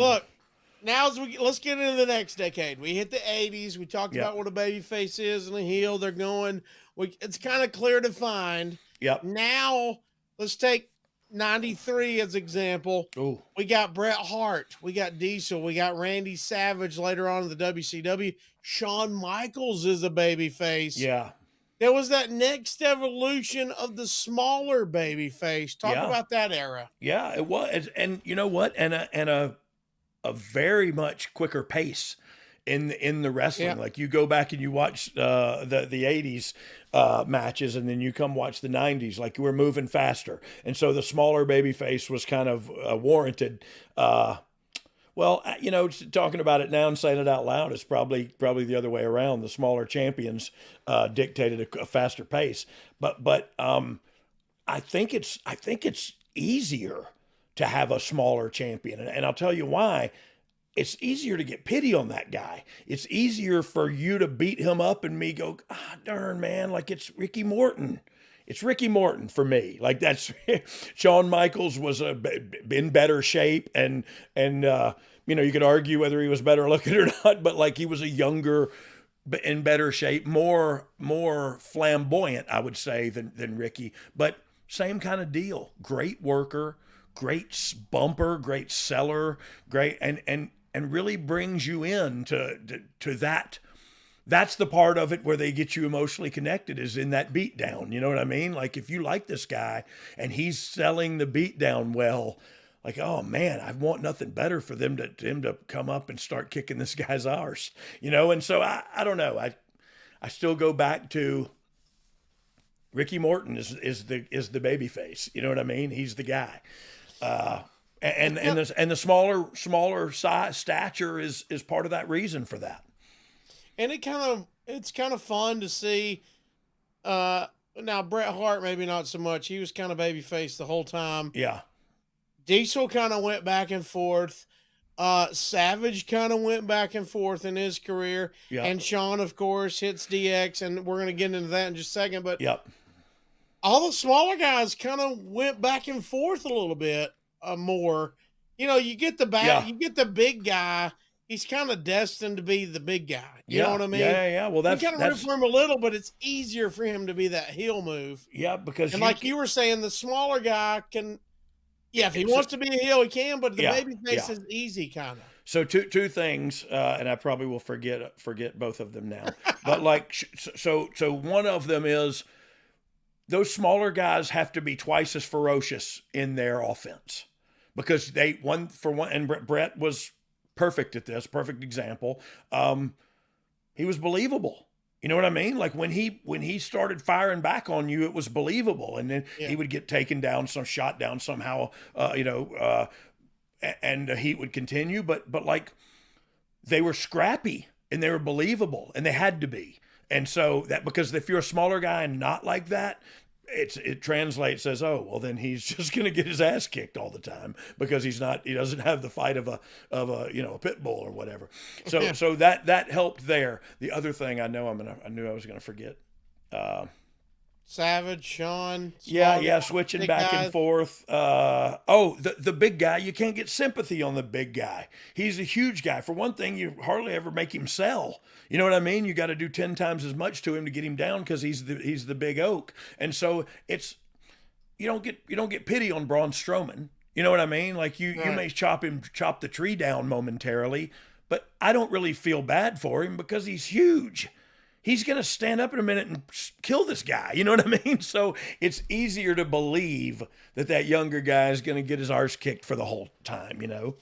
Look, let's get into the next decade. We hit the 80s. We talked Yep. about what a babyface is and a heel. They're going. It's kind of clear defined. Yep. Now let's take 93 as example. Ooh. We got Bret Hart. We got Diesel. We got Randy Savage later on in the WCW. Shawn Michaels is a babyface. Yeah. There was that next evolution of the smaller babyface. Talk Yeah. about that era. Yeah, it was. And you know what? And a very much quicker pace in the wrestling. Yeah. Like you go back and you watch the 80s matches, and then you come watch the 90s. Like we're moving faster, and so the smaller baby face was kind of warranted. Well, you know, talking about it now and saying it out loud, it's probably the other way around. The smaller champions dictated a faster pace, but I think it's easier to have a smaller champion. And I'll tell you why. It's easier to get pity on that guy. It's easier for you to beat him up and me go, darn, man, like it's Ricky Morton. It's Ricky Morton for me. Like that's Shawn Michaels was in better shape and you know, you could argue whether he was better looking or not, but like he was a younger, in better shape, more flamboyant, I would say, than Ricky. But same kind of deal. Great worker, great bumper, great seller, great and really brings you in to that. That's the part of it where they get you emotionally connected, is in that beatdown. You know what I mean? Like if you like this guy and he's selling the beatdown well, like, oh man, I want nothing better for him to come up and start kicking this guy's arse, you know? And so I don't know. I still go back to Ricky Morton is the baby face. You know what I mean? He's the guy. And the smaller size stature is part of that reason for that. And it's kind of fun to see. Now Bret Hart maybe not so much. He was kind of babyface the whole time. Yeah. Diesel kind of went back and forth. Savage kind of went back and forth in his career. Yeah. And Shawn, of course, hits DX, and we're going to get into that in just a second. But Yep. all the smaller guys kind of went back and forth a little bit more. You know, you get you get the big guy. He's kind of destined to be the big guy. You know what I mean? Yeah. Well, you kind of root for him a little, but it's easier for him to be that heel move. Yeah, because like you were saying, the smaller guy can. Yeah, if he wants to be a heel, he can, but the baby face is easy, kind of. So two things, and I probably will forget both of them now. But like, so one of them is those smaller guys have to be twice as ferocious in their offense, because and Bret was perfect at this, perfect example. He was believable. You know what I mean? Like when he started firing back on you, it was believable. And then he would get taken down, shot down somehow, and the heat would continue. But like they were scrappy and they were believable, and they had to be. And so because if you're a smaller guy and not like that, it translates as, oh, well, then he's just going to get his ass kicked all the time because he doesn't have the fight of a pit bull or whatever. So so that helped there. The other thing I knew I was going to forget. Savage, Shawn. Switching back and forth. The big guy, you can't get sympathy on the big guy. He's a huge guy. For one thing, you hardly ever make him sell. You know what I mean? You got to do 10 times as much to him to get him down because he's the big oak. And so you don't get pity on Braun Strowman. You know what I mean? Like you may chop the tree down momentarily, but I don't really feel bad for him because he's huge. He's going to stand up in a minute and kill this guy. You know what I mean? So it's easier to believe that younger guy is going to get his arse kicked for the whole time, you know?